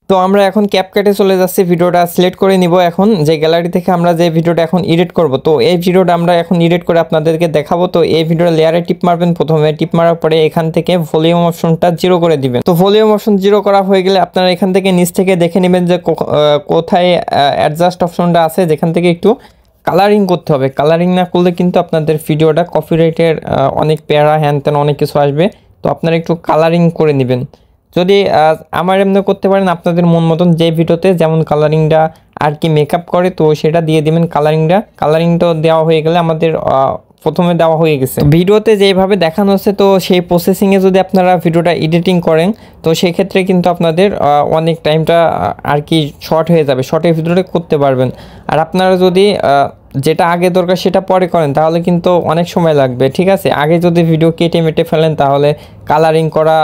তো আমরা এখন ক্যাপকাটে চলে যাচ্ছি, ভিডিওটা সিলেক্ট করে নিব। এখন যে গ্যালারি থেকে আমরা যে ভিডিওটা এখন এডিট করব, তো এই ভিডিওটা আমরা এখন এডিট করে আপনাদেরকে দেখাবো। তো এই ভিডিওর লেয়ারে টিপ মারবেন, প্রথমে টিপ মারার পরে এখান থেকে ভলিউম অপশনটা 0 করে দিবেন। তো ভলিউম অপশন 0 করা হয়ে গেলে আপনারা এখান থেকে নিচ থেকে দেখে নেবেন যে কোথায় অ্যাডজাস্ট অপশনটা আছে, যেখান থেকে একটু কালারিং করতে হবে। কালারিং না করলে কিন্তু আপনাদের ভিডিওটা কপিরাইটের অনেক প্যারা হ্যান ত্যান অনেক কিছু আসবে। তো আপনারা একটু কালারিং করে নেবেন। যদি আমার এমনি করতে পারেন আপনাদের মন মতন, যে ভিডিওতে যেমন কালারিংটা আর কি মেকআপ করে তো সেটা দিয়ে দিবেন। কালারিংটা দেওয়া হয়ে গেলে আমাদের প্রথমে দেওয়া হয়ে গেছে ভিডিওতে যেভাবে দেখানো হচ্ছে, তো সেই প্রসেসিংয়ে যদি আপনারা ভিডিওটা এডিটিং করেন তো সেক্ষেত্রে কিন্তু আপনাদের অনেক টাইমটা আর কি শর্ট হয়ে যাবে, শর্টের ভিডিওটা করতে পারবেন। আর আপনারা যদি যেটা আগে দরকার সেটা পরে করেন তাহলে কিন্তু অনেক সময় লাগবে, ঠিক আছে। আগে যদি ভিডিও কেটে মেটে ফেলেন তাহলে কালারিং করা,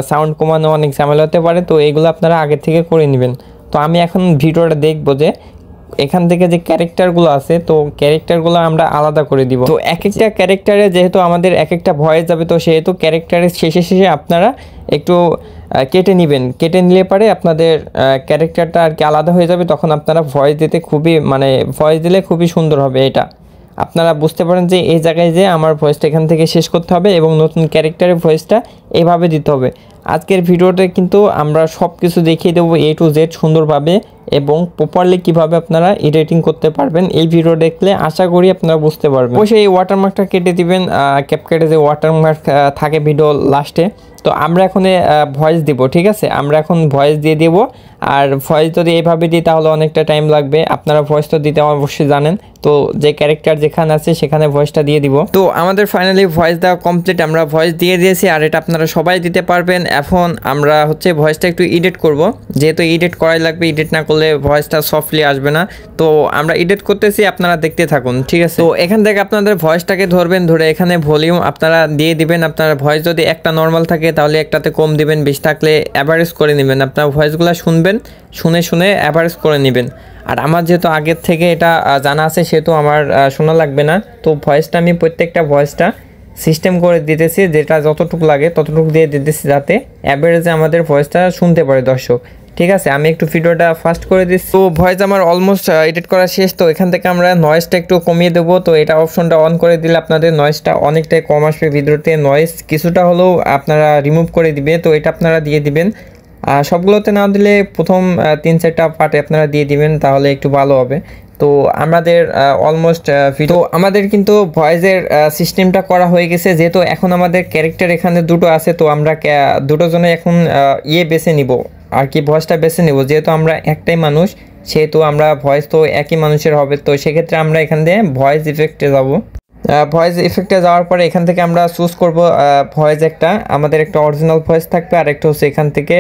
সাউন্ড কমানো অনেক ঝামেলা হতে পারে। তো এগুলো আপনারা আগে থেকে করে নেবেন। তো আমি এখন ভিডিওটা দেখবো যে এখান থেকে যে ক্যারেক্টারগুলো আছে, তো ক্যারেক্টারগুলো আমরা আলাদা করে দিব। তো এক একটা ক্যারেক্টারে যেহেতু আমাদের এক একটা ভয়েস যাবে, তো সেহেতু ক্যারেক্টারের শেষে আপনারা একটু কেটে নেবেন। কেটে নিলে পারে আপনাদের ক্যারেক্টারটা আর কি আলাদা হয়ে যাবে, তখন আপনারা ভয়েস দিতে ভয়েস দিলে খুবই সুন্দর হবে। এটা আপনারা বুঝতে পারেন যে এই জায়গায় যে আমার ভয়েসটা এখান থেকে শেষ করতে হবে এবং নতুন ক্যারেক্টারের ভয়েসটা এভাবে দিতে হবে। আজকের ভিডিওতে কিন্তু আমরা সব কিছু দেখিয়ে দেবো A to Z সুন্দরভাবে এবং প্রপারলি কিভাবে আপনারা এডিটিং করতে পারবেন। এই ভিডিও দেখলে আশা করি আপনারা বুঝতে পারবেন। অবশ্যই এই ওয়াটারমার্কটা কেটে দিবেন, ক্যাপকাটে যে ওয়াটারমার্ক থাকে ভিডিও লাস্টে। তো আমরা এখন ভয়েস দিব, ঠিক আছে। আমরা এখন ভয়েস দিয়ে দেব। আর ভয়েস যদি এইভাবে দিই তাহলে অনেকটা টাইম লাগবে। আপনারা ভয়েস তো দিতে অবশ্যই জানেন, তো যে ক্যারেক্টার যেখানে আছে সেখানে ভয়েসটা দিয়ে দিব। তো আমাদের ফাইনালি ভয়েস দেওয়া কমপ্লিট, আমরা ভয়েস দিয়ে দিয়েছি। আর এটা আপনারা সবাই দিতে পারবেন। এখন আমরা ভয়েসটা একটু এডিট করব, যেহেতু এডিট করাই লাগবে, এডিট না করলে ভয়েসটা সফটলি আসবে না। তো আমরা এডিট করতেছি, আপনারা দেখতে থাকুন, ঠিক আছে। তো এখান থেকে আপনাদের ভয়েসটাকে ধরবেন, ধরে এখানে ভলিউম আপনারা দিয়ে দিবেন। আপনার ভয়েস যদি একটা নর্মাল থাকে তাহলে একটাতে কম দিবেন, বেশি থাকলে অ্যাভারেজ করে নেবেন। আপনার ভয়েসগুলো শুনবেন, শুনে অ্যাভারেজ করে নেবেন। আর আমার যেহেতু আগের থেকে এটা জানা আছে সেহেতু আমার শোনা লাগবে না। তো ভয়েসটা আমি প্রত্যেকটা ভয়েসটা সিস্টেম করে দিতেছি, যেটা যতটুকু লাগে ততটুকু দিয়ে দিতেছি, যাতে অ্যাভারেজে আমাদের ভয়েসটা শুনতে পারে দর্শক, ঠিক আছে। আমি একটু ভিডিওটা ফাস্ট করে দিচ্ছি। তো ভয়েস আমার অলমোস্ট এডিট করা শেষ। তো এখান থেকে আমরা নয়েজটা একটু কমিয়ে দেবো। তো এটা অপশনটা অন করে দিলে আপনাদের নয়েজটা অনেকটাই কম আসবে। ভিডিওতে নয়েজ কিছুটা হলেও আপনারা রিমুভ করে দিবে, তো এটা আপনারা দিয়ে দিবেন। আর সবগুলোতে না দিলে প্রথম 3-4টা পার্টে আপনারা দিয়ে দিবেন, তাহলে একটু ভালো হবে। তো আমাদের অলমোস্ট তো আমাদের কিন্তু ভয়েসের সিস্টেমটা করা হয়ে গেছে। যেহেতু এখন আমাদের ক্যারেক্টার এখানে দুটো আছে, তো আমরা দুটো জনে এখন বেছে নিব আর কি, ভয়েসটা বেছে নেব। যেহেতু আমরা একটাই মানুষ সেহেতু আমরা ভয়েস তো একই মানুষের হবে। তো সেক্ষেত্রে আমরা এখান থেকে ভয়েস ইফেক্টে যাব। ভয়েস ইফেক্টে যাওয়ার পরে এখান থেকে আমরা চুজ করব ভয়েস। আমাদের একটা অরিজিনাল ভয়েস থাকবে, আর একটা হচ্ছে এখান থেকে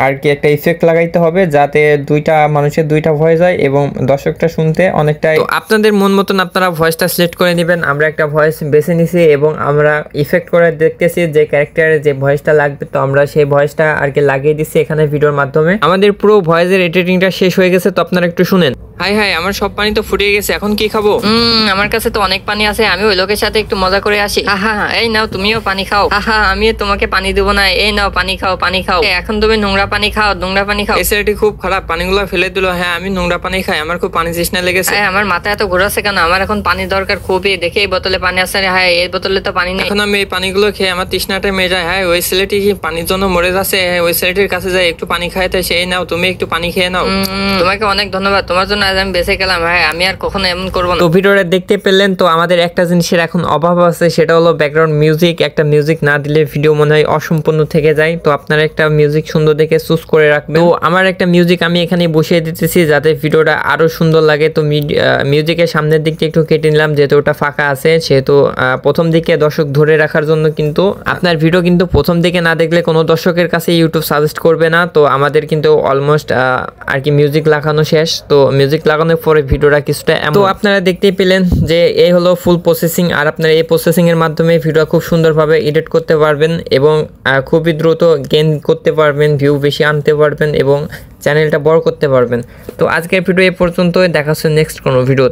আর কি একটা ইফেক্ট লাগাইতে হবে, যাতে দুইটা মানুষের দুইটা ভয়েস হয় এবং দর্শকটা শুনতে অনেকটাই। আপনাদের মন মতন আপনারা ভয়েসটা সিলেক্ট করে নেবেন। আমরা একটা ভয়েস বেছে নিছি এবং আমরা ইফেক্ট করে দেখতেছি যে ক্যারেক্টারের যে ভয়েসটা লাগবে, তো আমরা সেই ভয়েসটা আর কি লাগিয়ে দিচ্ছি এখানে ভিডিওর মাধ্যমে। আমাদের পুরো ভয়েসের এডিটিংটা শেষ হয়ে গেছে, তো আপনারা একটু শুনেন। হাই আমার সব পানি তো ফুটে গেছে, এখন কি খাবো? আমার কাছে তো অনেক পানি আছে, আমি ওই লোকের সাথে একটু মজা করে আসি। এই নাও তুমিও পানি খাও। আমি তোমাকে পানি দেবো না, এই নাও পানি খাও। এখন তুমি নোংরা পানি খাও। এই ছেলেটি খুব খারাপ, পানিগুলো ফেলে দিল। হ্যাঁ আমি নোংরা পানি খাই, আমার খুব পানি তৃষ্ণা লেগেছে। আমার মাথা এত ঘোরাচ্ছে কেন? আমার এখন পানি দরকার খুবই। দেখে এই বোতলে পানি আছে, হ্যাঁ এই বোতলে তো পানি নেই। এখন আমি এই পানিগুলো খেয়ে আমার তৃষ্ণাটা মেয়ে যায়। হ্যাঁ ওই ছেলেটি পানির জন্য মরে যাচ্ছে, ওই ছেলেটির কাছে যাই একটু পানি খাইতে। সেই নাও তুমি একটু পানি খেয়ে নাও। তোমাকে অনেক ধন্যবাদ, তোমার জন্য আজ আমি বেঁচে গেলাম। হ্যাঁ আমি আর কখনো এমন করবো না। তো ভিডিওটা দেখতে পেলেন। তো আমাদের একটা জিনিসের এখন অভাব আছে, সেটা হলো ব্যাকগ্রাউন্ড মিউজিক। একটা মিউজিক না দিলে ভিডিও মনে হয় অসম্পূর্ণ থেকে যায়। তো আপনারা একটা মিউজিক সুন্দর দেখে চুজ করে রাখবেন। তো আমার একটা মিউজিক আমি এখানে বসিয়ে দিতেছি যাতে ভিডিওটা আরো সুন্দর লাগে। তো মিউজিকের সামনের দিকটা একটু কেটে নিলাম, যেহেতু ওটা ফাঁকা আছে। সেহেতু প্রথম দিকে দর্শক ধরে রাখার জন্য কিন্তু আপনার ভিডিও কিন্তু প্রথম দিকে না দেখলে কোনো দর্শকের কাছে ইউটিউব সাজেস্ট করবে না। তো আমাদের কিন্তু অলমোস্ট আর কি মিউজিক লাগানো শেষ। তো মিউজিক লাগানোর পরে ভিডিওটা কিছুটা তো আপনারা দেখতেই পেলেন যে এই হলো ফুল প্রসেসিং। আর আপনারা এই প্রসেসিং এর মাধ্যমে ভিডিও খুব সুন্দরভাবে এডিট করতে পারবেন এবং খুবই দ্রুত গেইন করতে পারবেন, ভিউ বেশি আনতে পারবেন এবং চ্যানেলটা বড় করতে পারবেন। তো আজকের ভিডিও এই পর্যন্তই, দেখা হচ্ছে নেক্সট কোনো ভিডিও।